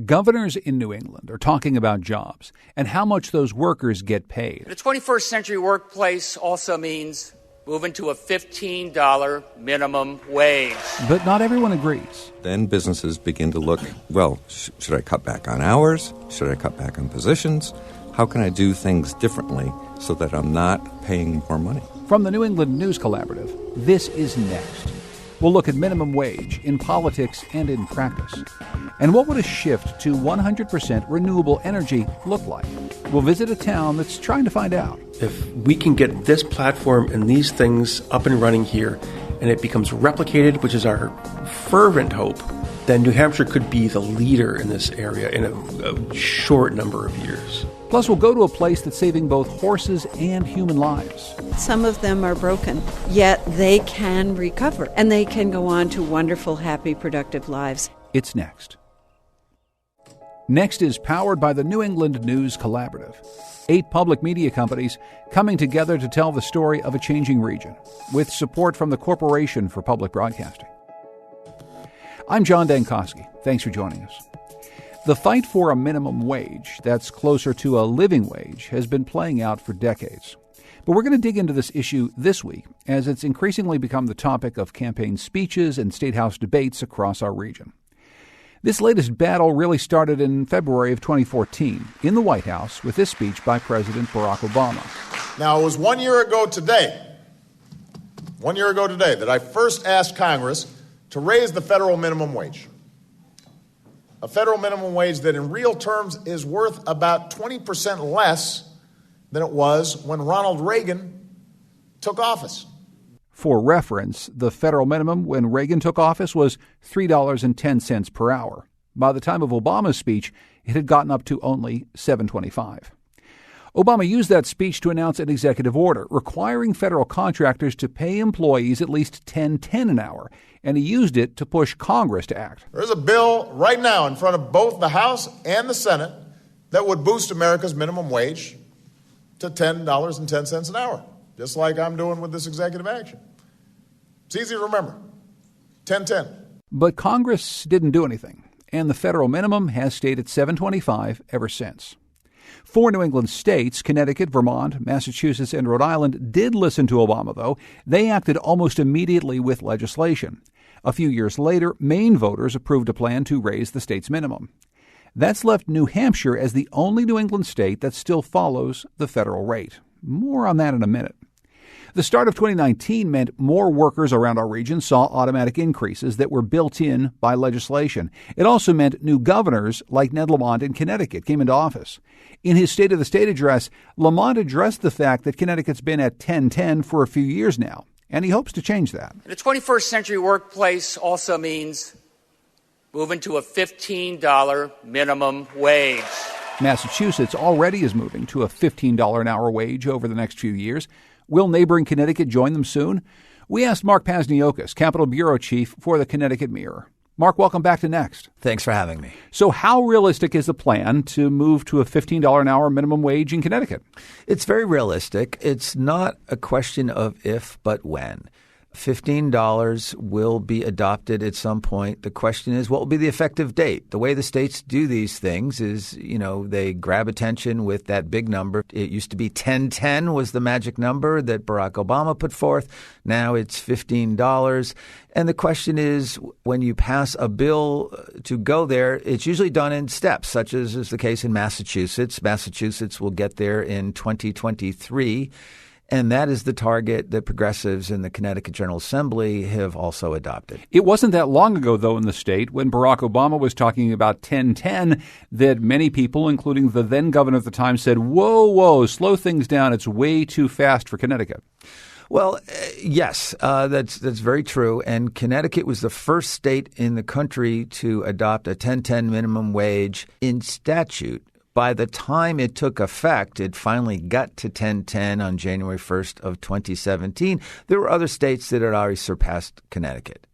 Governors in New England are talking about jobs and how much those workers get paid. The 21st century workplace also means moving to a $15 minimum wage. But not everyone agrees. Then businesses begin to look, well, should I cut back on hours? Should I cut back on positions? How can I do things differently so that I'm not paying more money? From the New England News Collaborative, this is Next. We'll look at minimum wage in politics and in practice. And what would a shift to 100% renewable energy look like? We'll visit a town that's trying to find out. If we can get this platform and these things up and running here, and it becomes replicated, which is our fervent hope, then New Hampshire could be the leader in this area in a short number of years. Plus, we'll go to a place that's saving both horses and human lives. Some of them are broken, yet they can recover, and they can go on to wonderful, happy, productive lives. It's Next. Next is powered by the New England News Collaborative. 8 public media companies coming together to tell the story of a changing region, with support from the Corporation for Public Broadcasting. I'm John Dankosky. Thanks for joining us. The fight for a minimum wage that's closer to a living wage has been playing out for decades. But we're going to dig into this issue this week as it's increasingly become the topic of campaign speeches and state house debates across our region. This latest battle really started in February of 2014 in the White House with this speech by President Barack Obama. Now, it was 1 year ago today, that I first asked Congress to raise the federal minimum wage. A federal minimum wage that in real terms is worth about 20% less than it was when Ronald Reagan took office. For reference, the federal minimum when Reagan took office was $3.10 per hour. By the time of Obama's speech, it had gotten up to only $7.25. Obama used that speech to announce an executive order requiring federal contractors to pay employees at least $10.10 an hour, and he used it to push Congress to act. There's a bill right now in front of both the House and the Senate that would boost America's minimum wage to $10.10 an hour, just like I'm doing with this executive action. It's easy to remember, 10-10. But Congress didn't do anything, and the federal minimum has stayed at $7.25 ever since. 4 New England states, Connecticut, Vermont, Massachusetts, and Rhode Island, did listen to Obama, though. They acted almost immediately with legislation. A few years later, Maine voters approved a plan to raise the state's minimum. That's left New Hampshire as the only New England state that still follows the federal rate. More on that in a minute. The start of 2019 meant more workers around our region saw automatic increases that were built in by legislation. It also meant new governors like Ned Lamont in Connecticut came into office. In his State of the State address, Lamont addressed the fact that Connecticut's been at 10-10 for a few years now, and he hopes to change that. The 21st century workplace also means moving to a $15 minimum wage. Massachusetts already is moving to a $15 an hour wage over the next few years. Will neighboring Connecticut join them soon? We asked Mark Pasniokis, Capitol Bureau Chief for the Connecticut Mirror. Mark, welcome back to Next. Thanks for having me. So how realistic is the plan to move to a $15 an hour minimum wage in Connecticut? It's very realistic. It's not a question of if, but when. $15 will be adopted at some point. The question is, what will be the effective date? The way the states do these things is, they grab attention with that big number. It used to be 10-10 was the magic number that Barack Obama put forth. Now it's $15. And the question is, when you pass a bill to go there, it's usually done in steps, such as is the case in Massachusetts. Massachusetts will get there in 2023. And that is the target that progressives in the Connecticut General Assembly have also adopted. It wasn't that long ago, though, in the state when Barack Obama was talking about 10-10 that many people, including the then governor at the time, said, whoa, slow things down. It's way too fast for Connecticut. Well, yes, that's very true. And Connecticut was the first state in the country to adopt a 10-10 minimum wage in statute. By the time it took effect, it finally got to 10-10 on January 1st of 2017. There were other states that had already surpassed Connecticut.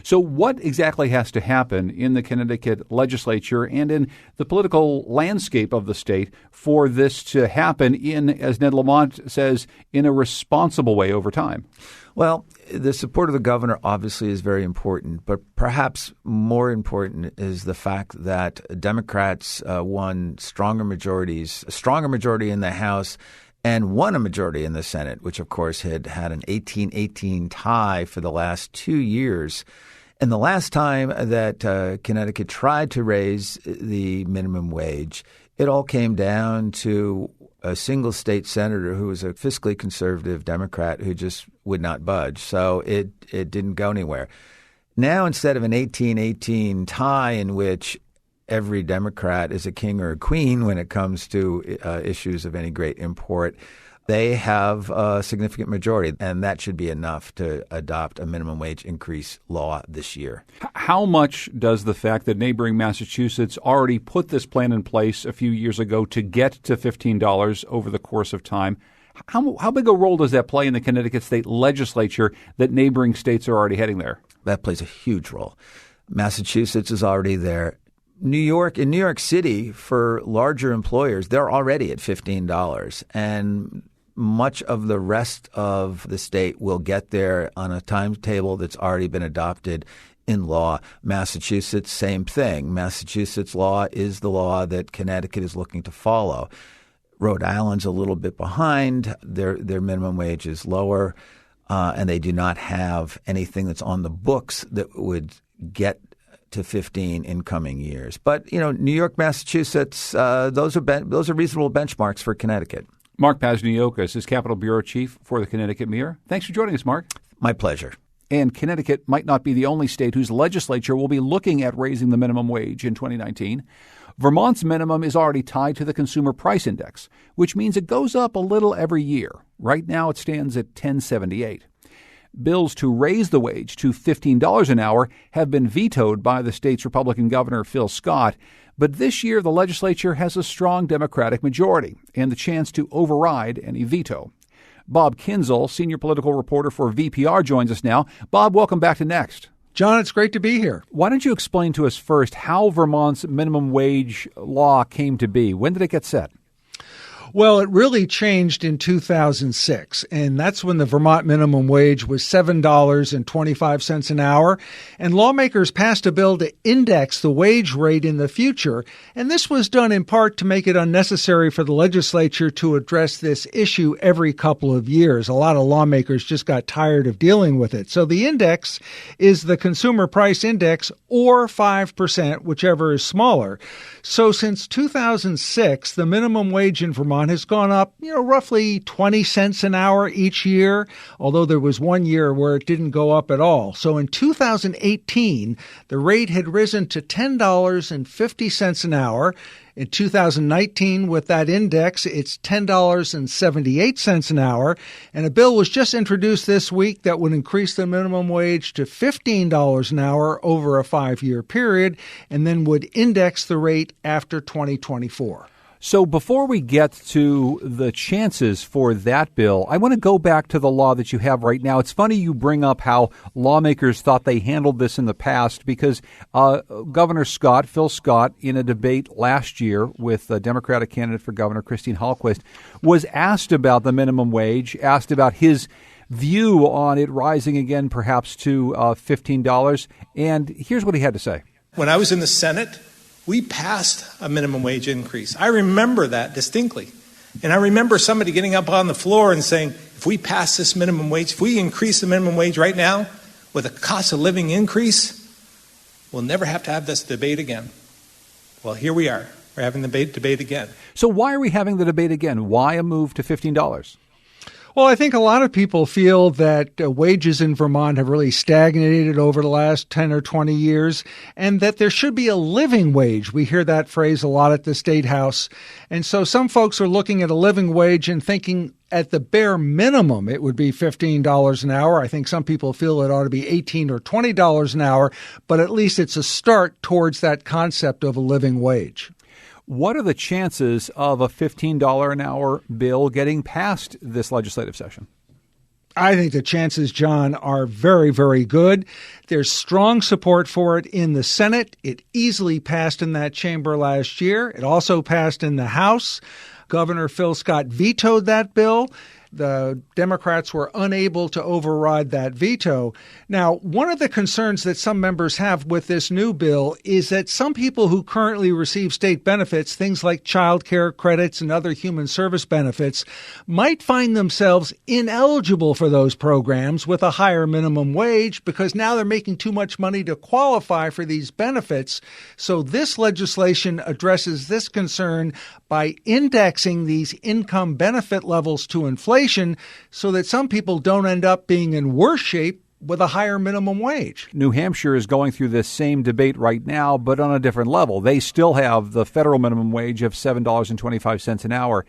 So what exactly has to happen in the Connecticut legislature and in the political landscape of the state for this to happen in, as Ned Lamont says, in a responsible way over time? Well, the support of the governor obviously is very important, but perhaps more important is the fact that Democrats won a stronger majority in the House and won a majority in the Senate, which, of course, had an 18-18 tie for the last 2 years. And the last time that Connecticut tried to raise the minimum wage, it all came down to a single state senator who was a fiscally conservative Democrat who just would not budge. So it didn't go anywhere. Now, instead of an 18-18 tie in which every Democrat is a king or a queen when it comes to issues of any great import, they have a significant majority, and that should be enough to adopt a minimum wage increase law this year. How much does the fact that neighboring Massachusetts already put this plan in place a few years ago to get to $15 over the course of time, how big a role does that play in the Connecticut state legislature that neighboring states are already heading there? That plays a huge role. Massachusetts is already there. In New York City, for larger employers, they're already at $15, and much of the rest of the state will get there on a timetable that's already been adopted in law. Massachusetts, same thing. Massachusetts law is the law that Connecticut is looking to follow. Rhode Island's a little bit behind. Their minimum wage is lower, and they do not have anything that's on the books that would get to 15 in coming years. But, New York, Massachusetts, those are reasonable benchmarks for Connecticut. Mark Pazniokas is Capitol Bureau Chief for the Connecticut Mirror. Thanks for joining us, Mark. My pleasure. And Connecticut might not be the only state whose legislature will be looking at raising the minimum wage in 2019. Vermont's minimum is already tied to the Consumer Price Index, which means it goes up a little every year. Right now it stands at $10.78. Bills to raise the wage to $15 an hour have been vetoed by the state's Republican Governor Phil Scott, but this year the legislature has a strong Democratic majority and the chance to override any veto. Bob Kinzel, senior political reporter for VPR, joins us now. Bob, welcome back to Next. John, it's great to be here. Why don't you explain to us first how Vermont's minimum wage law came to be? When did it get set? Well, it really changed in 2006, and that's when the Vermont minimum wage was $7.25 an hour, and lawmakers passed a bill to index the wage rate in the future, and this was done in part to make it unnecessary for the legislature to address this issue every couple of years. A lot of lawmakers just got tired of dealing with it. So the index is the Consumer Price Index or 5%, whichever is smaller. So since 2006, the minimum wage in Vermont has gone up, roughly 20 cents an hour each year, although there was 1 year where it didn't go up at all. So in 2018, the rate had risen to $10.50 an hour. In 2019, with that index, it's $10.78 an hour. And a bill was just introduced this week that would increase the minimum wage to $15 an hour over a 5-year period and then would index the rate after 2024. So before we get to the chances for that bill, I want to go back to the law that you have right now. It's funny you bring up how lawmakers thought they handled this in the past because Governor Scott, Phil Scott, in a debate last year with the Democratic candidate for governor, Christine Hallquist, was asked about the minimum wage, asked about his view on it rising again perhaps to $15. And here's what he had to say. When I was in the Senate, we passed a minimum wage increase. I remember that distinctly. And I remember somebody getting up on the floor and saying, if we pass this minimum wage, if we increase the minimum wage right now with a cost of living increase, we'll never have to have this debate again. Well, here we are. We're having the debate again. So why are we having the debate again? Why a move to $15? Well, I think a lot of people feel that wages in Vermont have really stagnated over the last 10 or 20 years and that there should be a living wage. We hear that phrase a lot at the State House. And so some folks are looking at a living wage and thinking at the bare minimum it would be $15 an hour. I think some people feel it ought to be $18 or $20 an hour, but at least it's a start towards that concept of a living wage. What are the chances of a $15 an hour bill getting past this legislative session? I think the chances, John, are very, very good. There's strong support for it in the Senate. It easily passed in that chamber last year. It also passed in the House. Governor Phil Scott vetoed that bill. The Democrats were unable to override that veto. Now, one of the concerns that some members have with this new bill is that some people who currently receive state benefits, things like child care credits and other human service benefits, might find themselves ineligible for those programs with a higher minimum wage because now they're making too much money to qualify for these benefits. So this legislation addresses this concern by indexing these income benefit levels to inflation so that some people don't end up being in worse shape with a higher minimum wage. New Hampshire is going through this same debate right now, but on a different level. They still have the federal minimum wage of $7.25 an hour.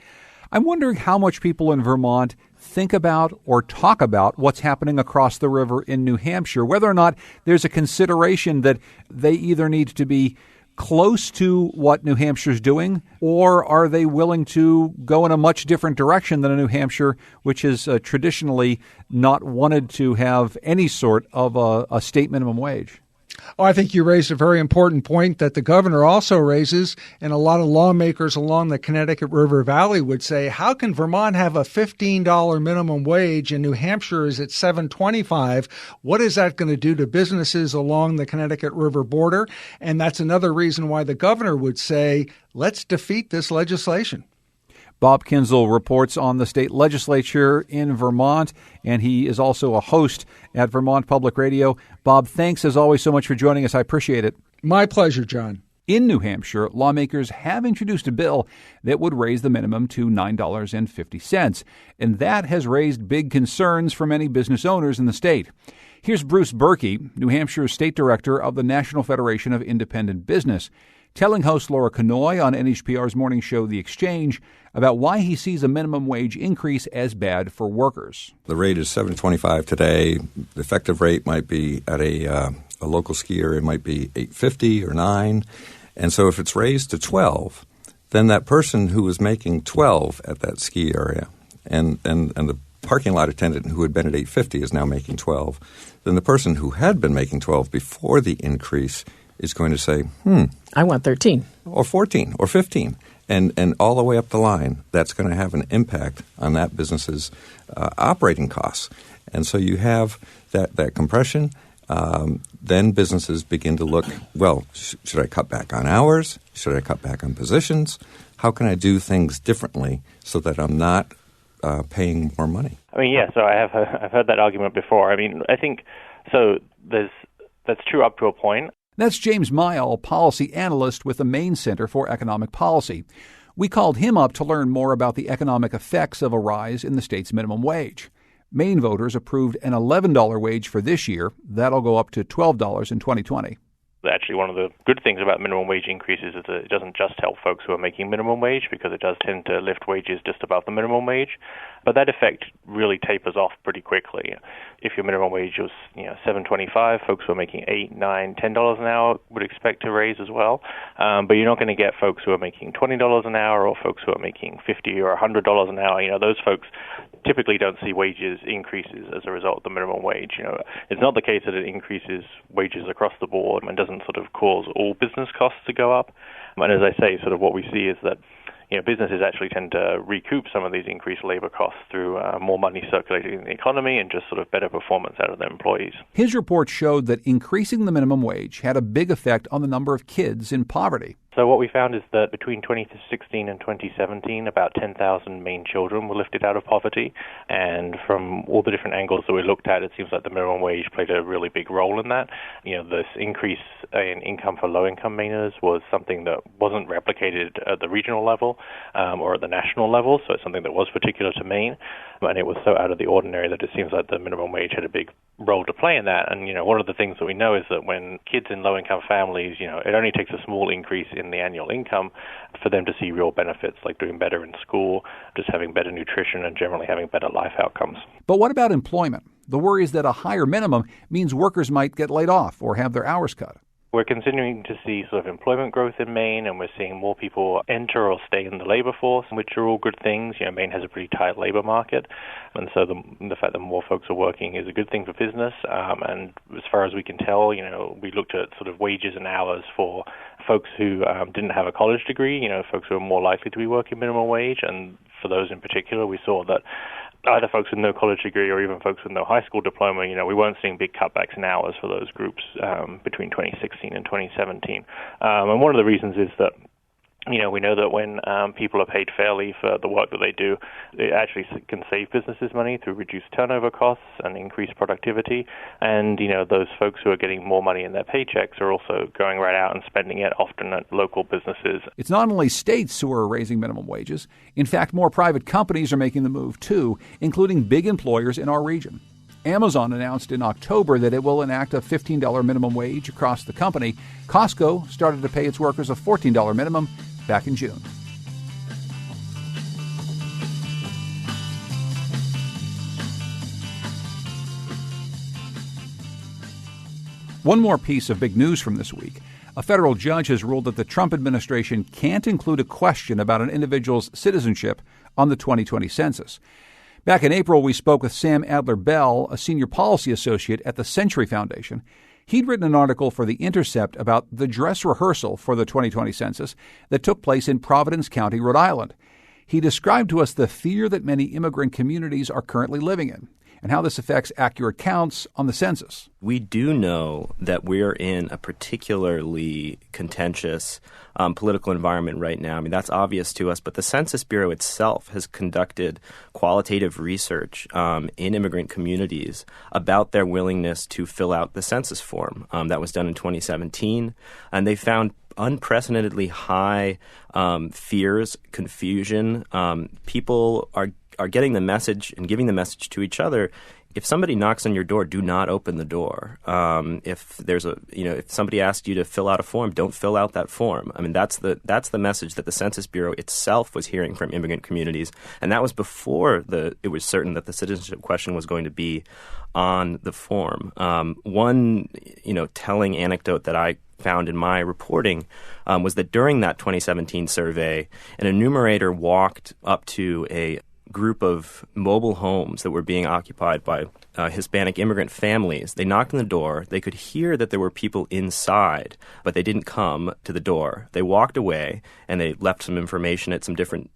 I'm wondering how much people in Vermont think about or talk about what's happening across the river in New Hampshire, whether or not there's a consideration that they either need to be close to what New Hampshire's doing, or are they willing to go in a much different direction than a New Hampshire, which has traditionally not wanted to have any sort of a state minimum wage? Oh, I think you raised a very important point that the governor also raises, and a lot of lawmakers along the Connecticut River Valley would say, how can Vermont have a $15 minimum wage and New Hampshire is at $7.25? What is that going to do to businesses along the Connecticut River border? And that's another reason why the governor would say, let's defeat this legislation. Bob Kinzel reports on the state legislature in Vermont, and he is also a host at Vermont Public Radio. Bob, thanks as always so much for joining us. I appreciate it. My pleasure, John. In New Hampshire, lawmakers have introduced a bill that would raise the minimum to $9.50, and that has raised big concerns for many business owners in the state. Here's Bruce Berkey, New Hampshire's state director of the National Federation of Independent Business, telling host Laura Kanoy on NHPR's morning show The Exchange about why he sees a minimum wage increase as bad for workers. The rate is $7.25 today. The effective rate might be at a local skier, it might be $8.50 or $9. And so if it's raised to $12, then that person who was making $12 at that ski area and the parking lot attendant who had been at $8.50 is now making $12, then the person who had been making $12 before the increase is going to say, I want 13. Or 14 or 15. And all the way up the line, that's going to have an impact on that business's operating costs. And so you have that compression. Then businesses begin to look, well, should I cut back on hours? Should I cut back on positions? How can I do things differently so that I'm not paying more money? I mean, yeah, so I've heard that argument before. I mean, I think so that's true up to a point. That's James Mayall, policy analyst with the Maine Center for Economic Policy. We called him up to learn more about the economic effects of a rise in the state's minimum wage. Maine voters approved an $11 wage for this year. That'll go up to $12 in 2020. Actually, one of the good things about minimum wage increases is that it doesn't just help folks who are making minimum wage, because it does tend to lift wages just above the minimum wage. But that effect really tapers off pretty quickly. If your minimum wage was $7.25, folks who are making $8, $9, $10 an hour would expect to raise as well. But you're not going to get folks who are making $20 an hour or folks who are making $50 or $100 an hour. Those folks typically don't see wages increases as a result of the minimum wage. It's not the case that it increases wages across the board and doesn't sort of cause all business costs to go up. And as I say, sort of what we see is that businesses actually tend to recoup some of these increased labor costs through more money circulating in the economy and just sort of better performance out of their employees. His report showed that increasing the minimum wage had a big effect on the number of kids in poverty. So what we found is that between 2016 and 2017, about 10,000 Maine children were lifted out of poverty. And from all the different angles that we looked at, it seems like the minimum wage played a really big role in that. This increase in income for low-income Mainers was something that wasn't replicated at the regional level or at the national level. So it's something that was particular to Maine. And it was so out of the ordinary that it seems like the minimum wage had a big role to play in that. And, one of the things that we know is that when kids in low-income families, it only takes a small increase in the annual income for them to see real benefits, like doing better in school, just having better nutrition, and generally having better life outcomes. But what about employment? The worry is that a higher minimum means workers might get laid off or have their hours cut. We're continuing to see sort of employment growth in Maine, and we're seeing more people enter or stay in the labor force, which are all good things. Maine has a pretty tight labor market, and so the fact that more folks are working is a good thing for business. And as far as we can tell, we looked at sort of wages and hours for folks who didn't have a college degree, folks who are more likely to be working minimum wage, and for those in particular, we saw that either folks with no college degree or even folks with no high school diploma, we weren't seeing big cutbacks in hours for those groups between 2016 and 2017. And one of the reasons is that we know that when people are paid fairly for the work that they do, it actually can save businesses money through reduced turnover costs and increased productivity. And, those folks who are getting more money in their paychecks are also going right out and spending it, often at local businesses. It's not only states who are raising minimum wages. In fact, more private companies are making the move, too, including big employers in our region. Amazon announced in October that it will enact a $15 minimum wage across the company. Costco started to pay its workers a $14 minimum back in June. One more piece of big news from this week. A federal judge has ruled that the Trump administration can't include a question about an individual's citizenship on the 2020 census. Back in April, we spoke with Sam Adler-Bell, a senior policy associate at the Century Foundation. He'd written an article for The Intercept about the dress rehearsal for the 2020 census that took place in Providence County, Rhode Island. He described to us the fear that many immigrant communities are currently living in and how this affects accurate counts on the census. We do know that we're in a particularly contentious political environment right now. I mean, that's obvious to us, but the Census Bureau itself has conducted qualitative research in immigrant communities about their willingness to fill out the census form. That was done in 2017, and they found unprecedentedly high fears, confusion. People are getting the message and giving the message to each other. If somebody knocks on your door, do not open the door. If somebody asks you to fill out a form, don't fill out that form. I mean, that's the message that the Census Bureau itself was hearing from immigrant communities, and that was before it was certain that the citizenship question was going to be on the form. One telling anecdote that I found in my reporting was that during that 2017 survey, an enumerator walked up to a group of mobile homes that were being occupied by Hispanic immigrant families. They knocked on the door. They could hear that there were people inside, but they didn't come to the door. They walked away, and they left some information at some different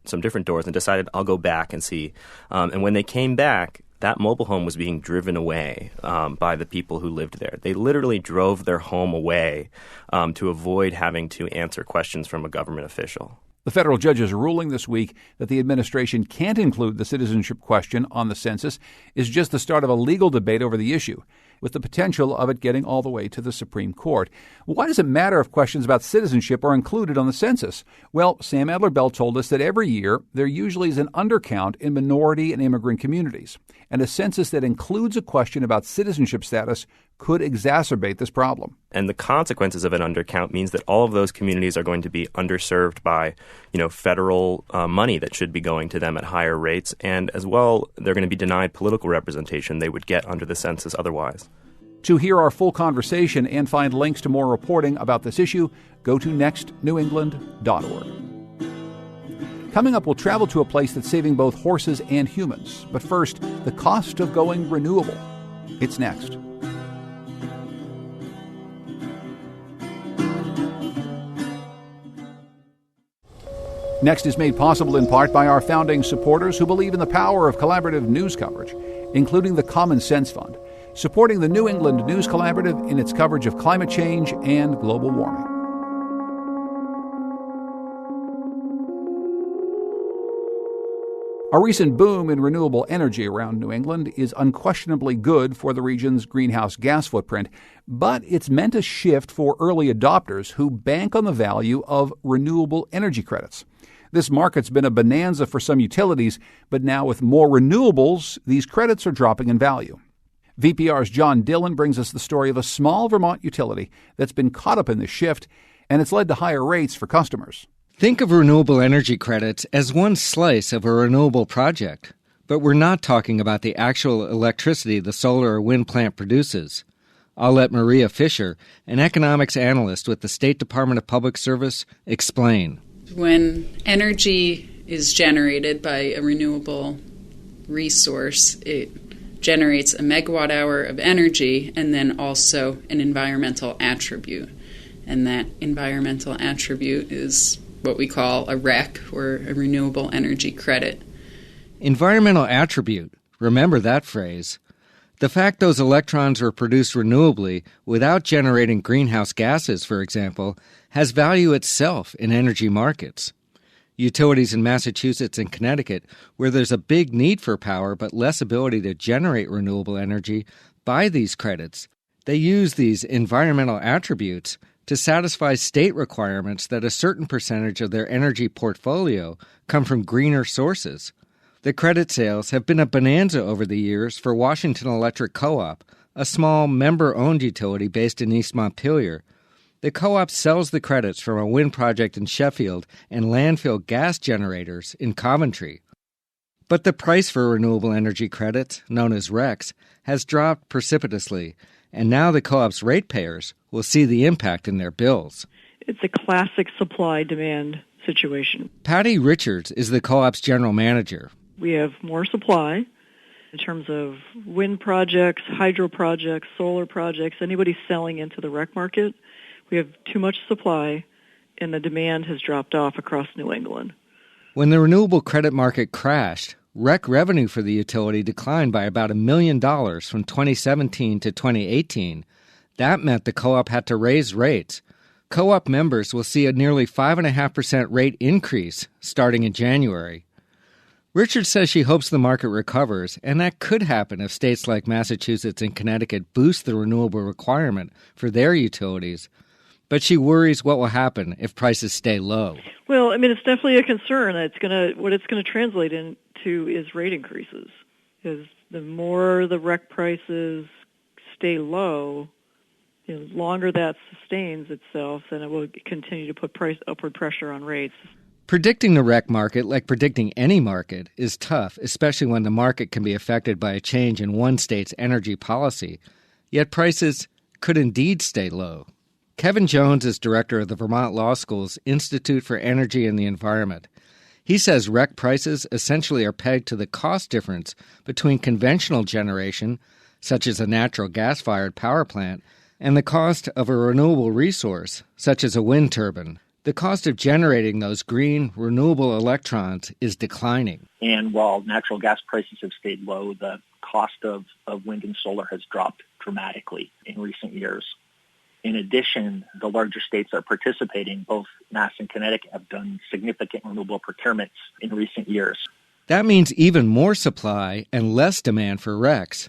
doors and decided, I'll go back and see. And when they came back, that mobile home was being driven away by the people who lived there. They literally drove their home away to avoid having to answer questions from a government official. The federal judge's ruling this week that the administration can't include the citizenship question on the census is just the start of a legal debate over the issue, with the potential of it getting all the way to the Supreme Court. Why does it matter if questions about citizenship are included on the census? Well, Sam Adler-Bell told us that every year there usually is an undercount in minority and immigrant communities, and a census that includes a question about citizenship status could exacerbate this problem. And the consequences of an undercount means that all of those communities are going to be underserved by, federal money that should be going to them at higher rates. And as well, they're going to be denied political representation they would get under the census otherwise. To hear our full conversation and find links to more reporting about this issue, go to nextnewengland.org. Coming up, we'll travel to a place that's saving both horses and humans. But first, the cost of going renewable. It's next. Next is made possible in part by our founding supporters who believe in the power of collaborative news coverage, including the Common Sense Fund, supporting the New England News Collaborative in its coverage of climate change and global warming. A recent boom in renewable energy around New England is unquestionably good for the region's greenhouse gas footprint, but it's meant a shift for early adopters who bank on the value of renewable energy credits. This market's been a bonanza for some utilities, but now with more renewables, these credits are dropping in value. VPR's John Dillon brings us the story of a small Vermont utility that's been caught up in this shift, and it's led to higher rates for customers. Think of renewable energy credits as one slice of a renewable project, but we're not talking about the actual electricity the solar or wind plant produces. I'll let Maria Fisher, an economics analyst with the State Department of Public Service, explain. When energy is generated by a renewable resource, it generates a megawatt hour of energy and then also an environmental attribute. And that environmental attribute is what we call a REC, or a renewable energy credit. Environmental attribute, remember that phrase. The fact those electrons are produced renewably without generating greenhouse gases, for example, has value itself in energy markets. Utilities in Massachusetts and Connecticut, where there's a big need for power but less ability to generate renewable energy, buy these credits. They use these environmental attributes to satisfy state requirements that a certain percentage of their energy portfolio come from greener sources. The credit sales have been a bonanza over the years for Washington Electric Co-op, a small member-owned utility based in East Montpelier. The co-op sells the credits from a wind project in Sheffield and landfill gas generators in Coventry. But the price for renewable energy credits, known as RECs, has dropped precipitously, and now the co-op's ratepayers will see the impact in their bills. It's a classic supply-demand situation. Patty Richards is the co-op's general manager. We have more supply in terms of wind projects, hydro projects, solar projects, anybody selling into the REC market. We have too much supply, and the demand has dropped off across New England. When the renewable credit market crashed, REC revenue for the utility declined by about $1 million from 2017 to 2018. That meant the co-op had to raise rates. Co-op members will see a nearly 5.5% rate increase starting in January. Richard says she hopes the market recovers, and that could happen if states like Massachusetts and Connecticut boost the renewable requirement for their utilities. But she worries what will happen if prices stay low. Well, I mean, it's definitely a concern. What it's going to translate into is rate increases. Because the more the REC prices stay low, the longer that sustains itself, then it will continue to put upward pressure on rates. Predicting the REC market, like predicting any market, is tough, especially when the market can be affected by a change in one state's energy policy. Yet prices could indeed stay low. Kevin Jones is director of the Vermont Law School's Institute for Energy and the Environment. He says REC prices essentially are pegged to the cost difference between conventional generation, such as a natural gas-fired power plant, and the cost of a renewable resource, such as a wind turbine. The cost of generating those green, renewable electrons is declining. And while natural gas prices have stayed low, the cost of wind and solar has dropped dramatically in recent years. In addition, the larger states that are participating, both Mass and Connecticut, have done significant renewable procurements in recent years. That means even more supply and less demand for RECs.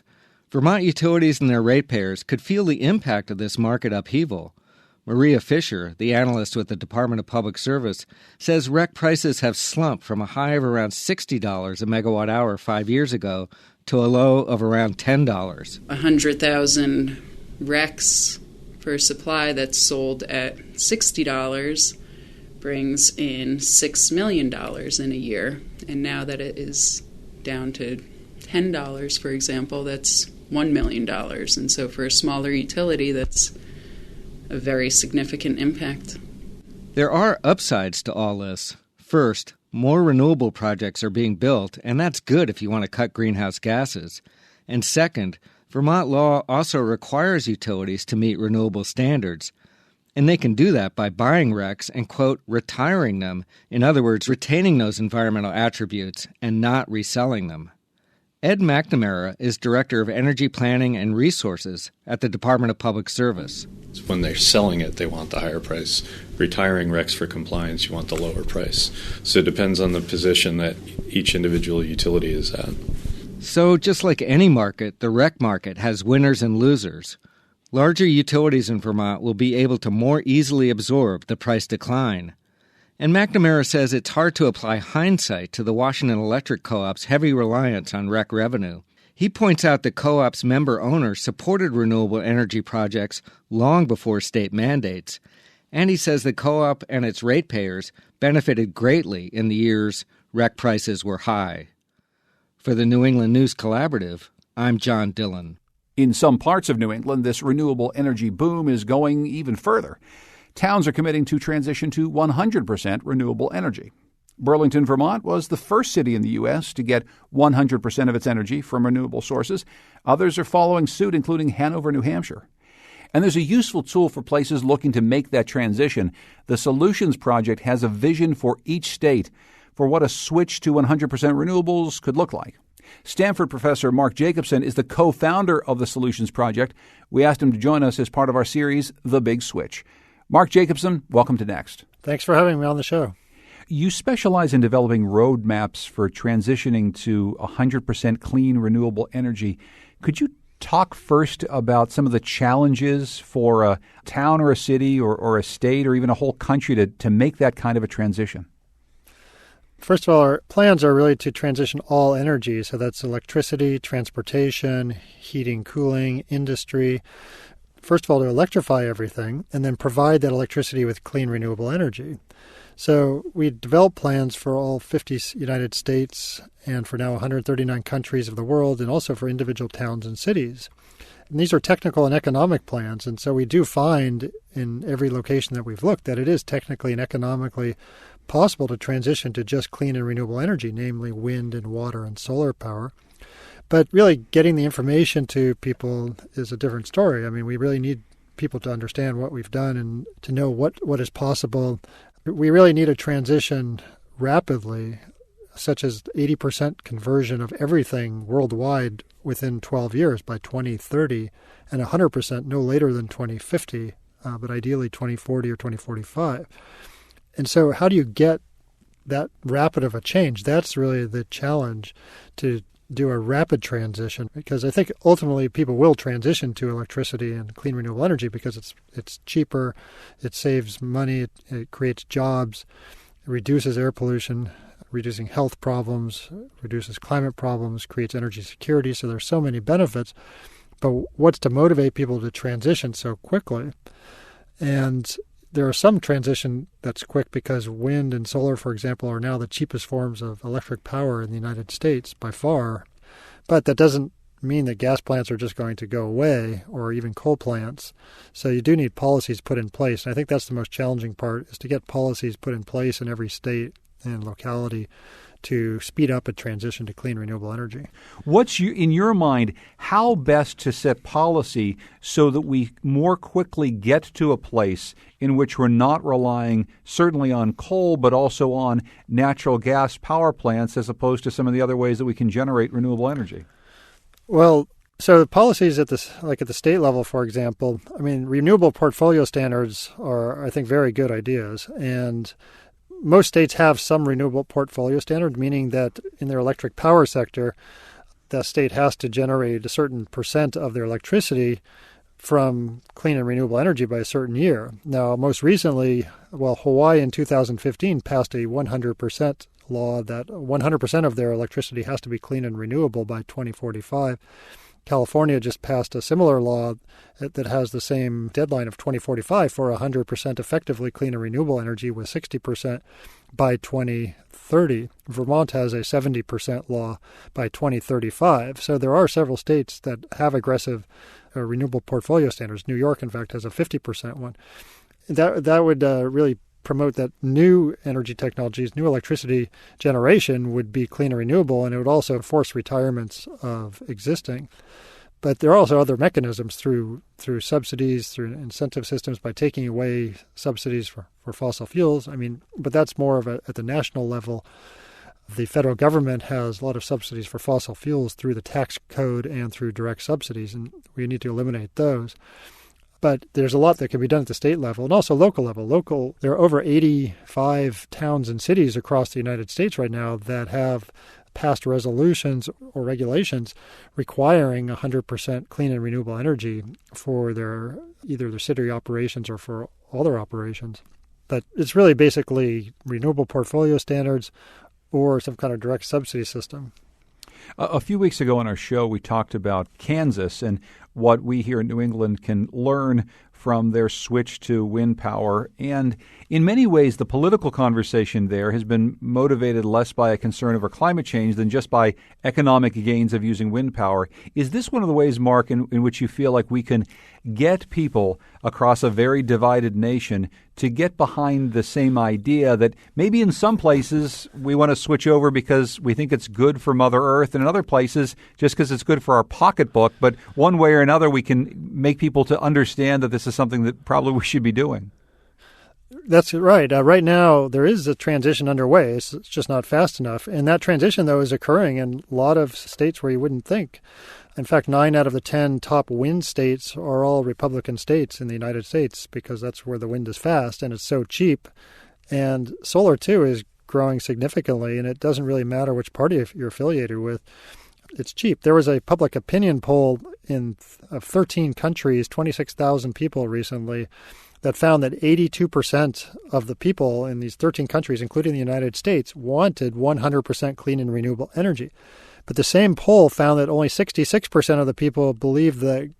Vermont utilities and their ratepayers could feel the impact of this market upheaval. Maria Fisher, the analyst with the Department of Public Service, says REC prices have slumped from a high of around $60 a megawatt hour 5 years ago to a low of around $10. 100,000 RECs for supply that's sold at $60 brings in $6 million in a year. And now that it is down to $10, for example, that's $1 million. And so for a smaller utility, that's a very significant impact. There are upsides to all this. First, more renewable projects are being built, and that's good if you want to cut greenhouse gases. And second, Vermont law also requires utilities to meet renewable standards. And they can do that by buying RECs and, quote, retiring them. In other words, retaining those environmental attributes and not reselling them. Ed McNamara is Director of Energy Planning and Resources at the Department of Public Service. When they're selling it, they want the higher price. Retiring RECs for compliance, you want the lower price. So it depends on the position that each individual utility is at. So just like any market, the REC market has winners and losers. Larger utilities in Vermont will be able to more easily absorb the price decline. And McNamara says it's hard to apply hindsight to the Washington Electric Co-op's heavy reliance on REC revenue. He points out the co-op's member owners supported renewable energy projects long before state mandates. And he says the co-op and its ratepayers benefited greatly in the years REC prices were high. For the New England News Collaborative, I'm John Dillon. In some parts of New England, this renewable energy boom is going even further. Towns are committing to transition to 100% renewable energy. Burlington, Vermont was the first city in the U.S. to get 100% of its energy from renewable sources. Others are following suit, including Hanover, New Hampshire. And there's a useful tool for places looking to make that transition. The Solutions Project has a vision for each state for what a switch to 100% renewables could look like. Stanford professor Mark Jacobson is the co-founder of the Solutions Project. We asked him to join us as part of our series, The Big Switch. Mark Jacobson, welcome to Next. Thanks for having me on the show. You specialize in developing roadmaps for transitioning to 100% clean, renewable energy. Could you talk first about some of the challenges for a town or a city or a state or even a whole country to make that kind of a transition? First of all, our plans are really to transition all energy. So that's electricity, transportation, heating, cooling, industry. First of all, to electrify everything and then provide that electricity with clean, renewable energy. So we developed plans for all 50 United States and for now 139 countries of the world and also for individual towns and cities. And these are technical and economic plans. And so we do find in every location that we've looked that it is technically and economically possible to transition to just clean and renewable energy, namely wind and water and solar power. But really getting the information to people is a different story. I mean, we really need people to understand what we've done and to know what is possible. We really need a transition rapidly, such as 80% conversion of everything worldwide within 12 years by 2030 and 100% no later than 2050, but ideally 2040 or 2045. And so how do you get that rapid of a change? That's really the challenge, to do a rapid transition, because I think ultimately people will transition to electricity and clean renewable energy because it's cheaper, it saves money, it creates jobs, it reduces air pollution, reducing health problems, reduces climate problems, creates energy security. So there's so many benefits. But what's to motivate people to transition so quickly? And there are some transition that's quick because wind and solar, for example, are now the cheapest forms of electric power in the United States by far. But that doesn't mean that gas plants are just going to go away, or even coal plants. So you do need policies put in place. And I think that's the most challenging part, is to get policies put in place in every state and locality to speed up a transition to clean renewable energy. What's in your mind, how best to set policy so that we more quickly get to a place in which we're not relying certainly on coal, but also on natural gas power plants as opposed to some of the other ways that we can generate renewable energy? Well, so the policies at the state level, for example, I mean, renewable portfolio standards are, I think, very good ideas. And most states have some renewable portfolio standard, meaning that in their electric power sector, the state has to generate a certain percent of their electricity from clean and renewable energy by a certain year. Now, most recently, Hawaii in 2015 passed a 100% law that 100% of their electricity has to be clean and renewable by 2045. California just passed a similar law that has the same deadline of 2045 for 100% effectively clean and renewable energy with 60% by 2030. Vermont has a 70% law by 2035. So there are several states that have aggressive renewable portfolio standards. New York, in fact, has a 50% one. That would really promote that new energy technologies, new electricity generation would be clean and renewable, and it would also force retirements of existing. But there are also other mechanisms through subsidies, through incentive systems, by taking away subsidies for fossil fuels. I mean, but that's more of at the national level. The federal government has a lot of subsidies for fossil fuels through the tax code and through direct subsidies, and we need to eliminate those. But there's a lot that can be done at the state level and also local level. There are over 85 towns and cities across the United States right now that have passed resolutions or regulations requiring 100% clean and renewable energy for either their city operations or for all their operations. But it's really basically renewable portfolio standards or some kind of direct subsidy system. A few weeks ago on our show, we talked about Kansas, and what we here in New England can learn from their switch to wind power. And in many ways, the political conversation there has been motivated less by a concern over climate change than just by economic gains of using wind power. Is this one of the ways, Mark, in which you feel like we can get people across a very divided nation to get behind the same idea that maybe in some places we want to switch over because we think it's good for Mother Earth, and in other places just because it's good for our pocketbook, but one way or another we can make people to understand that this is something that probably we should be doing? That's right. Right now, there is a transition underway. It's just not fast enough. And that transition, though, is occurring in a lot of states where you wouldn't think. In fact, 9 out of the 10 top wind states are all Republican states in the United States because that's where the wind is fast and it's so cheap. And solar, too, is growing significantly, and it doesn't really matter which party you're affiliated with. It's cheap. There was a public opinion poll of 13 countries, 26,000 people recently, that found that 82% of the people in these 13 countries, including the United States, wanted 100% clean and renewable energy. But the same poll found that only 66% of the people believe that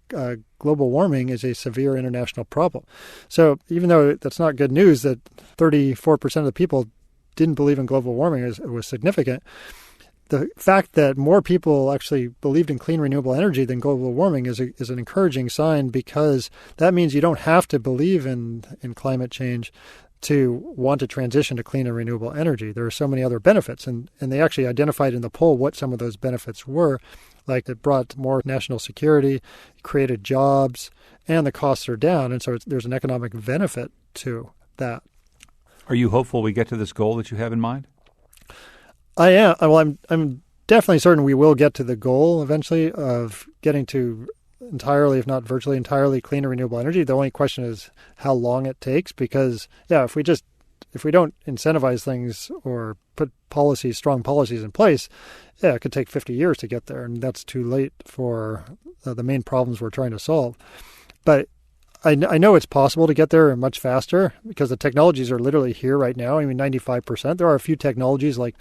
global warming is a severe international problem. So even though that's not good news that 34% of the people didn't believe in global warming was significant, the fact that more people actually believed in clean renewable energy than global warming is an encouraging sign, because that means you don't have to believe in climate change to want to transition to clean and renewable energy. There are so many other benefits, and they actually identified in the poll what some of those benefits were, like it brought more national security, created jobs, and the costs are down, and so there's an economic benefit to that. Are you hopeful we get to this goal that you have in mind? I am. Well, I'm definitely certain we will get to the goal eventually of getting to entirely, if not virtually entirely, clean and renewable energy. The only question is how long it takes, because if we don't incentivize things or put strong policies in place, it could take 50 years to get there, and that's too late for the main problems we're trying to solve. But I know it's possible to get there much faster because the technologies are literally here right now. I mean, 95%. There are a few technologies like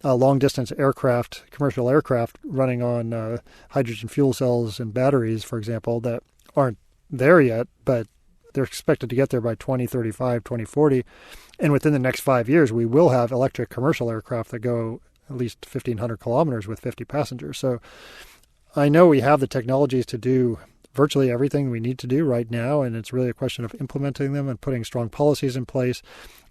long-distance aircraft, commercial aircraft running on hydrogen fuel cells and batteries, for example, that aren't there yet, but they're expected to get there by 2035, 2040. And within the next 5 years, we will have electric commercial aircraft that go at least 1,500 kilometers with 50 passengers. So I know we have the technologies to do virtually everything we need to do right now, and it's really a question of implementing them and putting strong policies in place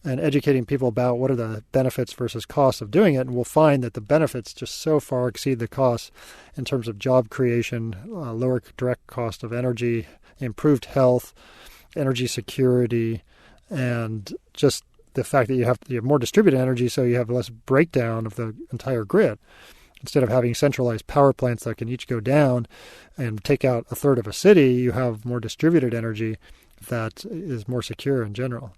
and educating people about what are the benefits versus costs of doing it. And we'll find that the benefits just so far exceed the costs in terms of job creation, lower direct cost of energy, improved health, energy security, and just the fact that you have more distributed energy, so you have less breakdown of the entire grid. Instead of having centralized power plants that can each go down and take out a third of a city, you have more distributed energy that is more secure in general.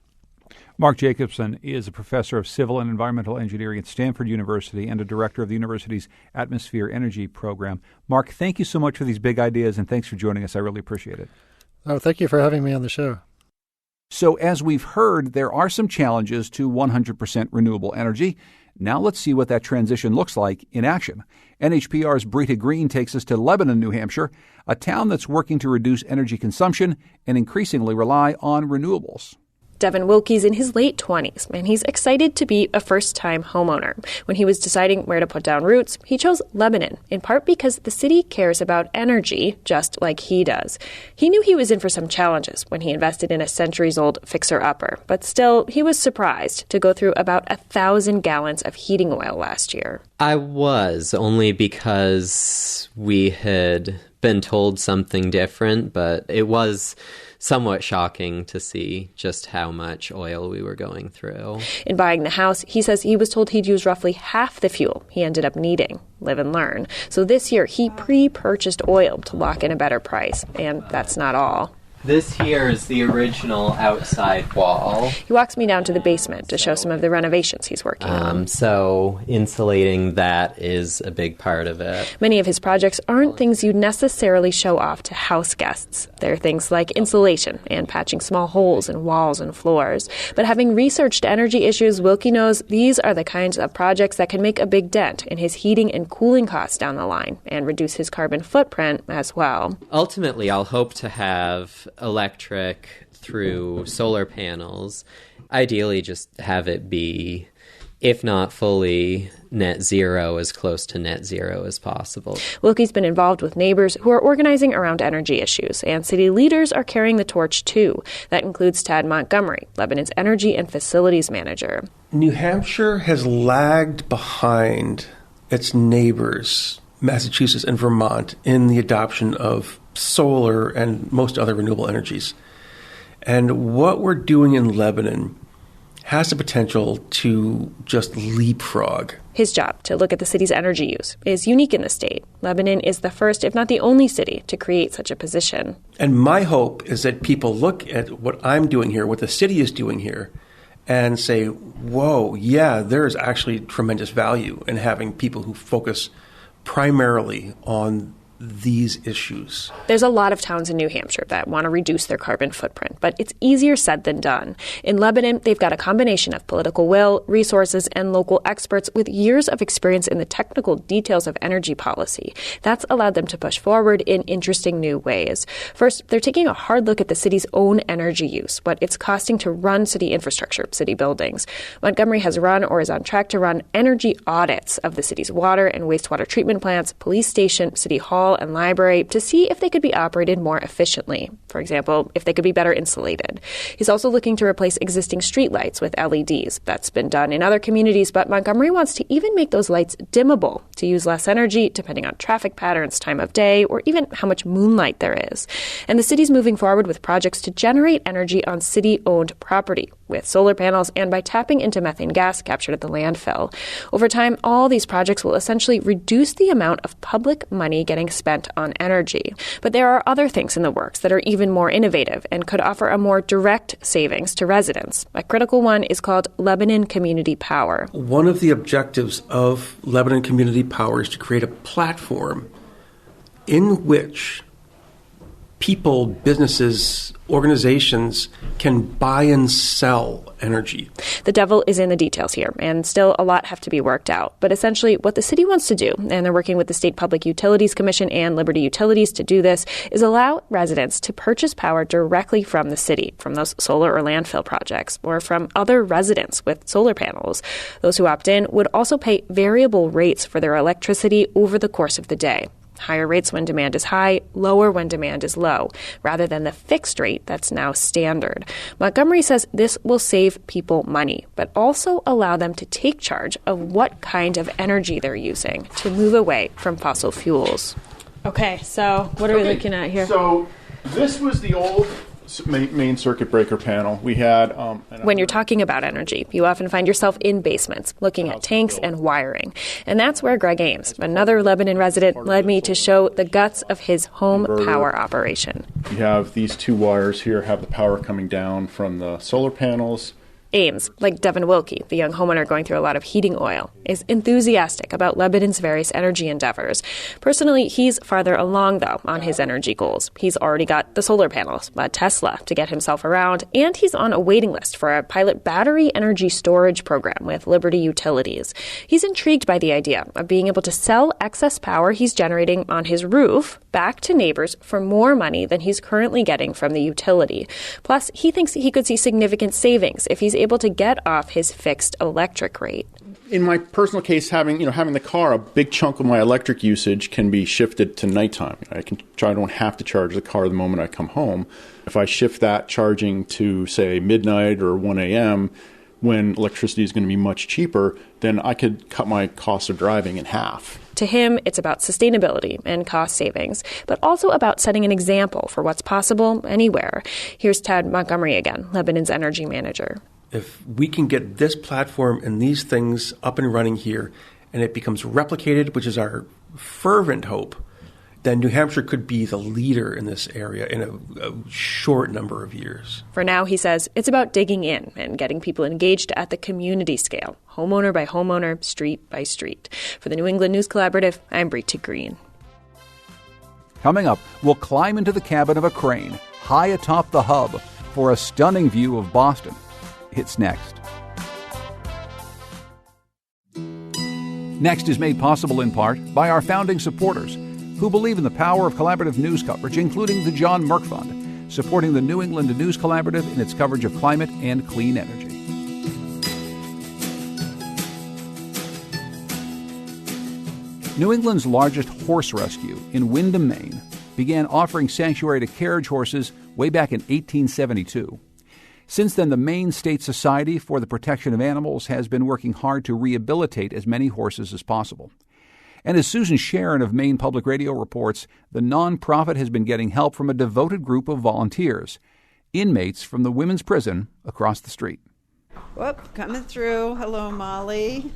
Mark Jacobson is a professor of civil and environmental engineering at Stanford University and a director of the university's Atmosphere Energy program. Mark, thank you so much for these big ideas, and thanks for joining us. I really appreciate it. Oh, thank you for having me on the show. So as we've heard, there are some challenges to 100% renewable energy. Now let's see what that transition looks like in action. NHPR's Brita Green takes us to Lebanon, New Hampshire, a town that's working to reduce energy consumption and increasingly rely on renewables. Devin Wilkie's in his late 20s, and he's excited to be a first-time homeowner. When he was deciding where to put down roots, he chose Lebanon, in part because the city cares about energy just like he does. He knew he was in for some challenges when he invested in a centuries-old fixer-upper, but still, he was surprised to go through about 1,000 gallons of heating oil last year. I was, only because we had been told something different, but it was somewhat shocking to see just how much oil we were going through. In buying the house, he says he was told he'd use roughly half the fuel he ended up needing. Live and learn. So this year, he pre-purchased oil to lock in a better price. And that's not all. This here is the original outside wall. He walks me down to the basement to show some of the renovations he's working on. So insulating that is a big part of it. Many of his projects aren't things you'd necessarily show off to house guests. They're things like insulation and patching small holes in walls and floors. But having researched energy issues, Wilkie knows these are the kinds of projects that can make a big dent in his heating and cooling costs down the line and reduce his carbon footprint as well. Ultimately, I'll hope to have electric through solar panels. Ideally, just have it be, if not fully net zero, as close to net zero as possible. Wilkie's been involved with neighbors who are organizing around energy issues, and city leaders are carrying the torch too. That includes Tad Montgomery, Lebanon's energy and facilities manager. New Hampshire has lagged behind its neighbors, Massachusetts and Vermont, in the adoption of solar and most other renewable energies. And what we're doing in Lebanon has the potential to just leapfrog. His job, to look at the city's energy use, is unique in the state. Lebanon is the first, if not the only city, to create such a position. And my hope is that people look at what I'm doing here, what the city is doing here, and say, whoa, yeah, there is actually tremendous value in having people who focus primarily on these issues. There's a lot of towns in New Hampshire that want to reduce their carbon footprint, but it's easier said than done. In Lebanon, they've got a combination of political will, resources, and local experts with years of experience in the technical details of energy policy. That's allowed them to push forward in interesting new ways. First, they're taking a hard look at the city's own energy use, what it's costing to run city infrastructure, city buildings. Montgomery has run or is on track to run energy audits of the city's water and wastewater treatment plants, police station, city hall, and library to see if they could be operated more efficiently. For example, if they could be better insulated. He's also looking to replace existing streetlights with LEDs. That's been done in other communities, but Montgomery wants to even make those lights dimmable to use less energy depending on traffic patterns, time of day, or even how much moonlight there is. And the city's moving forward with projects to generate energy on city-owned property with solar panels and by tapping into methane gas captured at the landfill. Over time, all these projects will essentially reduce the amount of public money getting spent on energy. But there are other things in the works that are even more innovative and could offer a more direct savings to residents. A critical one is called Lebanon Community Power. One of the objectives of Lebanon Community Power is to create a platform in which people, businesses, organizations can buy and sell energy. The devil is in the details here, and still a lot have to be worked out. But essentially, what the city wants to do, and they're working with the State Public Utilities Commission and Liberty Utilities to do this, is allow residents to purchase power directly from the city, from those solar or landfill projects, or from other residents with solar panels. Those who opt in would also pay variable rates for their electricity over the course of the day. Higher rates when demand is high, lower when demand is low, rather than the fixed rate that's now standard. Montgomery says this will save people money, but also allow them to take charge of what kind of energy they're using to move away from fossil fuels. Okay, so what are we looking at here? So this was the old main circuit breaker panel. We had... when you're talking about energy, you often find yourself in basements, looking at tanks and wiring. And that's where Greg Ames, another Lebanon resident, led me to show the guts of his home power operation. You have these two wires here, have the power coming down from the solar panels. Ames, like Devin Wilkie, the young homeowner going through a lot of heating oil, is enthusiastic about Lebanon's various energy endeavors. Personally, he's farther along, though, on his energy goals. He's already got the solar panels, a Tesla to get himself around, and he's on a waiting list for a pilot battery energy storage program with Liberty Utilities. He's intrigued by the idea of being able to sell excess power he's generating on his roof back to neighbors for more money than he's currently getting from the utility. Plus, he thinks he could see significant savings if he's able to get off his fixed electric rate. In my personal case, having the car, a big chunk of my electric usage can be shifted to nighttime. I don't have to charge the car the moment I come home. If I shift that charging to, say, midnight or 1 a.m., when electricity is going to be much cheaper, then I could cut my cost of driving in half. To him, it's about sustainability and cost savings, but also about setting an example for what's possible anywhere. Here's Tad Montgomery again, Lebanon's energy manager. If we can get this platform and these things up and running here, and it becomes replicated, which is our fervent hope, then New Hampshire could be the leader in this area in a short number of years. For now, he says, it's about digging in and getting people engaged at the community scale, homeowner by homeowner, street by street. For the New England News Collaborative, I'm Brita Green. Coming up, we'll climb into the cabin of a crane high atop the hub for a stunning view of Boston. It's next. Next is made possible in part by our founding supporters who believe in the power of collaborative news coverage, including the John Merck Fund, supporting the New England News Collaborative in its coverage of climate and clean energy. New England's largest horse rescue in Windham, Maine, began offering sanctuary to carriage horses way back in 1872. Since then, the Maine State Society for the Protection of Animals has been working hard to rehabilitate as many horses as possible. And as Susan Sharon of Maine Public Radio reports, the nonprofit has been getting help from a devoted group of volunteers, inmates from the women's prison across the street. Whoop, coming through. Hello, Molly.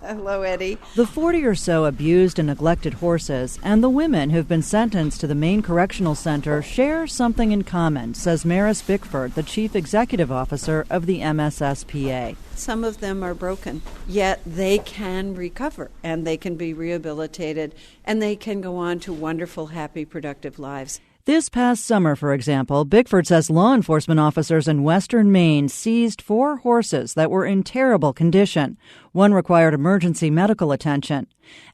Hello, Eddie. The 40 or so abused and neglected horses and the women who've been sentenced to the Maine Correctional Center share something in common, says Maris Bickford, the chief executive officer of the MSSPA. Some of them are broken, yet they can recover and they can be rehabilitated and they can go on to wonderful, happy, productive lives. This past summer, for example, Bickford says law enforcement officers in western Maine seized 4 horses that were in terrible condition. One required emergency medical attention.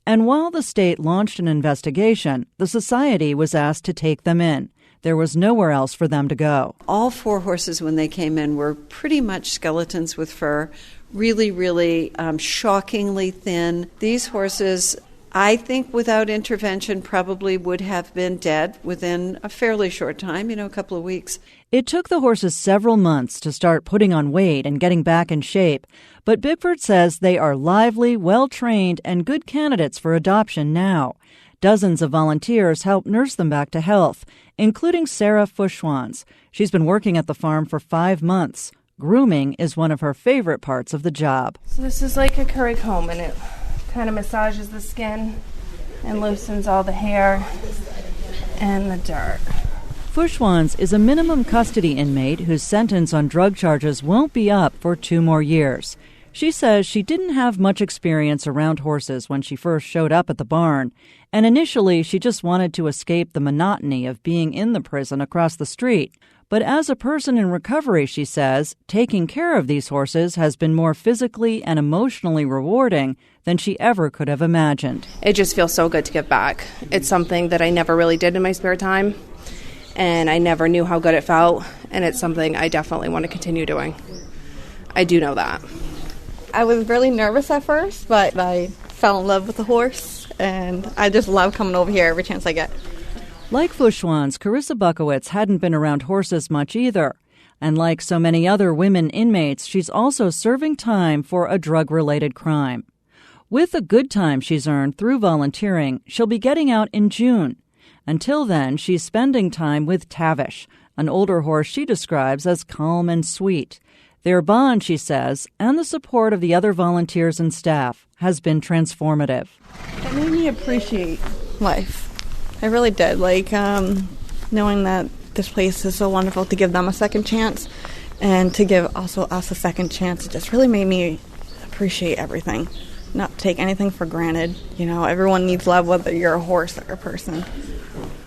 And while the state launched an investigation, the society was asked to take them in. There was nowhere else for them to go. All 4 horses, when they came in, were pretty much skeletons with fur, really shockingly thin. These horses, I think without intervention, probably would have been dead within a fairly short time, a couple of weeks. It took the horses several months to start putting on weight and getting back in shape, but Bickford says they are lively, well-trained, and good candidates for adoption now. Dozens of volunteers help nurse them back to health, including Sarah Fushwans. She's been working at the farm for 5 months. Grooming is one of her favorite parts of the job. So this is like a curry comb, and it kind of massages the skin and loosens all the hair and the dirt. Fushwans is a minimum custody inmate whose sentence on drug charges won't be up for 2 more years. She says she didn't have much experience around horses when she first showed up at the barn, and initially she just wanted to escape the monotony of being in the prison across the street. But as a person in recovery, she says, taking care of these horses has been more physically and emotionally rewarding than she ever could have imagined. It just feels so good to give back. It's something that I never really did in my spare time, and I never knew how good it felt, and it's something I definitely want to continue doing. I do know that. I was really nervous at first, but I fell in love with the horse, and I just love coming over here every chance I get. Like Fushwans, Carissa Buckowitz hadn't been around horses much either. And like so many other women inmates, she's also serving time for a drug-related crime. With the good time she's earned through volunteering, she'll be getting out in June. Until then, she's spending time with Tavish, an older horse she describes as calm and sweet. Their bond, she says, and the support of the other volunteers and staff has been transformative. It made me appreciate life. I really did. Knowing that this place is so wonderful, to give them a second chance and to give also us a second chance, it just really made me appreciate everything, not take anything for granted. Everyone needs love, whether you're a horse or a person.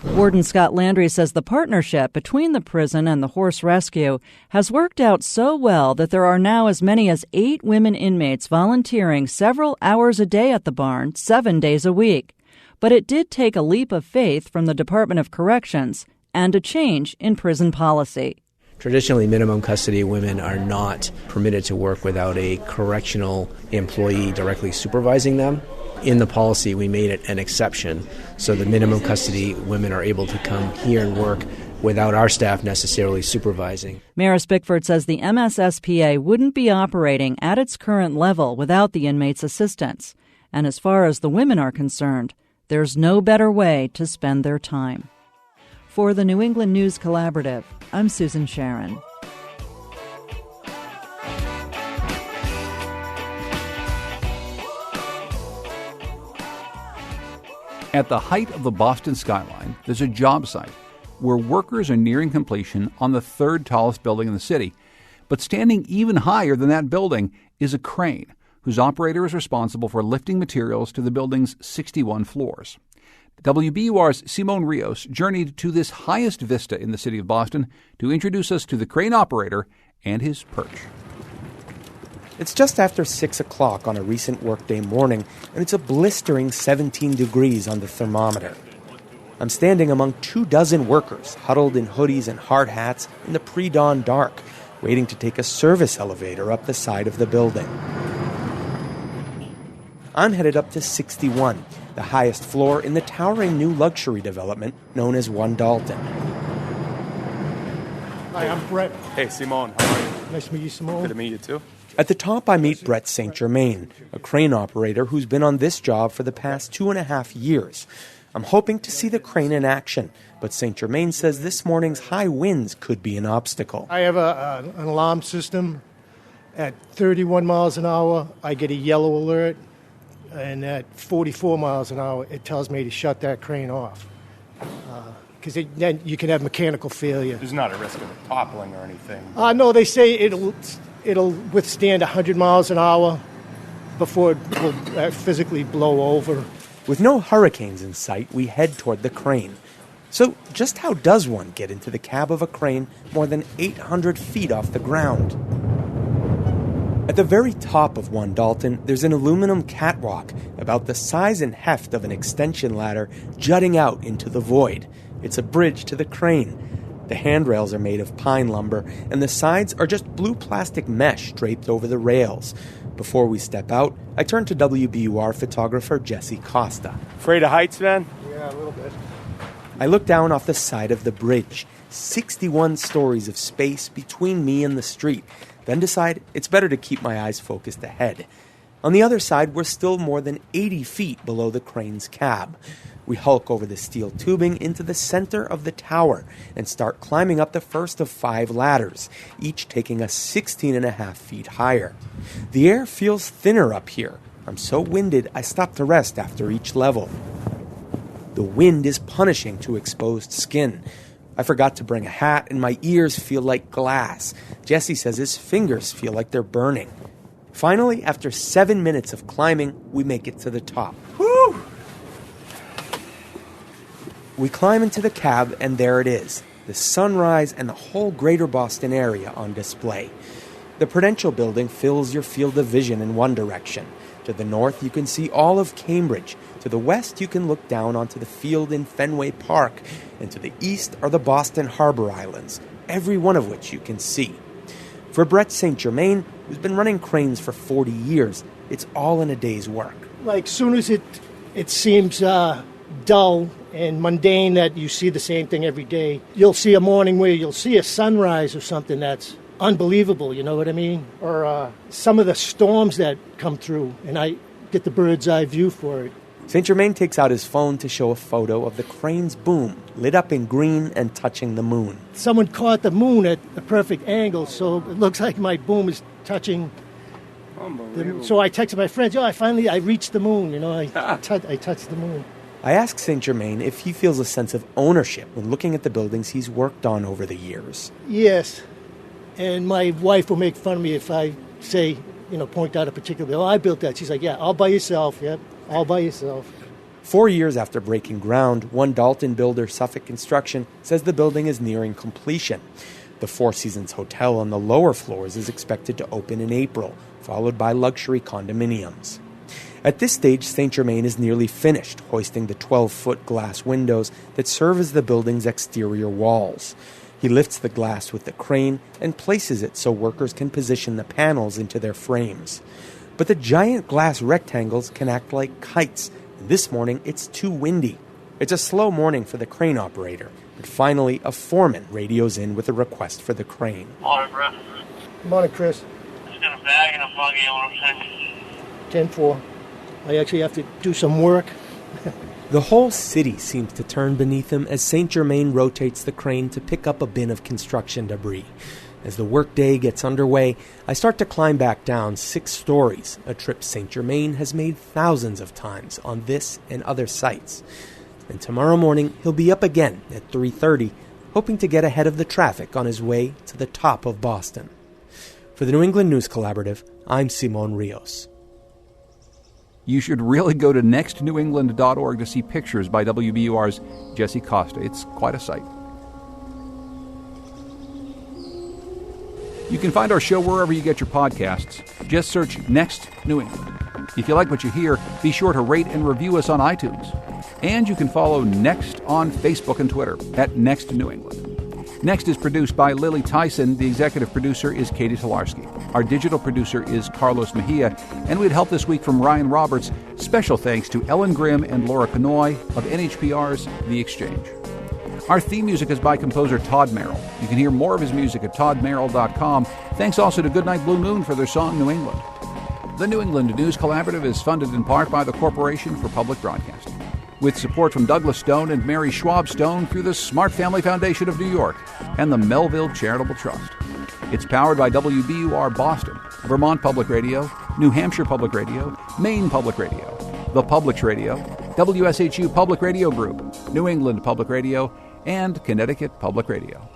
Warden Scott Landry says the partnership between the prison and the horse rescue has worked out so well that there are now as many as 8 women inmates volunteering several hours a day at the barn, 7 days a week. But it did take a leap of faith from the Department of Corrections and a change in prison policy. Traditionally, minimum custody women are not permitted to work without a correctional employee directly supervising them. In the policy, we made it an exception, so the minimum custody women are able to come here and work without our staff necessarily supervising. Maris Bickford says the MSSPA wouldn't be operating at its current level without the inmates' assistance. And as far as the women are concerned, there's no better way to spend their time. For the New England News Collaborative, I'm Susan Sharon. At the height of the Boston skyline, there's a job site where workers are nearing completion on the third tallest building in the city. But standing even higher than that building is a crane, whose operator is responsible for lifting materials to the building's 61 floors. WBUR's Simone Rios journeyed to this highest vista in the city of Boston to introduce us to the crane operator and his perch. It's just after 6 o'clock on a recent workday morning, and it's a blistering 17 degrees on the thermometer. I'm standing among 24 workers, huddled in hoodies and hard hats in the pre-dawn dark, waiting to take a service elevator up the side of the building. I'm headed up to 61, the highest floor in the towering new luxury development known as One Dalton. Hi, I'm Brett. Hey, Simone, how are you? Nice to meet you, Simone. Good to meet you, too. At the top, I meet Brett St. Germain, a crane operator who's been on this job for the past 2.5 years. I'm hoping to see the crane in action, but St. Germain says this morning's high winds could be an obstacle. I have an alarm system. At 31 miles an hour, I get a yellow alert, and at 44 miles an hour, it tells me to shut that crane off. Because then you can have mechanical failure. There's not a risk of it toppling or anything. No, they say it'll withstand 100 miles an hour before it will physically blow over. With no hurricanes in sight, we head toward the crane. So just how does one get into the cab of a crane more than 800 feet off the ground? At the very top of One Dalton, there's an aluminum catwalk about the size and heft of an extension ladder jutting out into the void. It's a bridge to the crane. The handrails are made of pine lumber, and the sides are just blue plastic mesh draped over the rails. Before we step out, I turn to WBUR photographer Jesse Costa. Afraid of heights, man? Yeah, a little bit. I look down off the side of the bridge, 61 stories of space between me and the street, then decide it's better to keep my eyes focused ahead. On the other side, we're still more than 80 feet below the crane's cab. We hulk over the steel tubing into the center of the tower and start climbing up the first of 5 ladders, each taking us 16.5 feet higher. The air feels thinner up here. I'm so winded, I stop to rest after each level. The wind is punishing to exposed skin. I forgot to bring a hat, and my ears feel like glass. Jesse says his fingers feel like they're burning. Finally, after 7 minutes of climbing, we make it to the top. Woo! We climb into the cab, and there it is, the sunrise and the whole greater Boston area on display. The Prudential Building fills your field of vision in one direction. To the north, you can see all of Cambridge. To the west, you can look down onto the field in Fenway Park. And to the east are the Boston Harbor Islands, every one of which you can see. For Brett St. Germain, who's been running cranes for 40 years, it's all in a day's work. Like, soon as it seems dull and mundane that you see the same thing every day, you'll see a morning where you'll see a sunrise or something that's unbelievable, you know what I mean? Or some of the storms that come through, and I get the bird's eye view for it. St. Germain takes out his phone to show a photo of the crane's boom, lit up in green and touching the moon. Someone caught the moon at the perfect angle, so it looks like my boom is touching. So I texted my friends, I reached the moon, you know, I touched the moon. I asked St. Germain if he feels a sense of ownership when looking at the buildings he's worked on over the years. Yes, and my wife will make fun of me if I say, point out a particular building. I built that. She's like, yeah, all by yourself. Yep, all by yourself. 4 years after breaking ground, One Dalton builder Suffolk Construction says the building is nearing completion. The Four Seasons Hotel on the lower floors is expected to open in April, followed by luxury condominiums. At this stage, St. Germain is nearly finished, hoisting the 12-foot glass windows that serve as the building's exterior walls. He lifts the glass with the crane and places it so workers can position the panels into their frames. But the giant glass rectangles can act like kites. This morning, it's too windy. It's a slow morning for the crane operator. But finally, a foreman radios in with a request for the crane. Morning, Brett. Morning, Chris. Just got a bag and a buggy, you know what I'm saying? 10-4. I actually have to do some work. The whole city seems to turn beneath him as St. Germain rotates the crane to pick up a bin of construction debris. As the workday gets underway, I start to climb back down 6 stories, a trip St. Germain has made thousands of times on this and other sites. And tomorrow morning, he'll be up again at 3:30, hoping to get ahead of the traffic on his way to the top of Boston. For the New England News Collaborative, I'm Simon Rios. You should really go to nextnewengland.org to see pictures by WBUR's Jesse Costa. It's quite a sight. You can find our show wherever you get your podcasts. Just search Next New England. If you like what you hear, be sure to rate and review us on iTunes. And you can follow Next on Facebook and Twitter at Next New England. Next is produced by Lily Tyson. The executive producer is Katie Tolarski. Our digital producer is Carlos Mejia. And we had help this week from Ryan Roberts. Special thanks to Ellen Grimm and Laura Canoy of NHPR's The Exchange. Our theme music is by composer Todd Merrill. You can hear more of his music at toddmerrill.com. Thanks also to Goodnight Blue Moon for their song New England. The New England News Collaborative is funded in part by the Corporation for Public Broadcasting, with support from Douglas Stone and Mary Schwab Stone through the Smart Family Foundation of New York and the Melville Charitable Trust. It's powered by WBUR Boston, Vermont Public Radio, New Hampshire Public Radio, Maine Public Radio, The Publics Radio, WSHU Public Radio Group, New England Public Radio, and Connecticut Public Radio.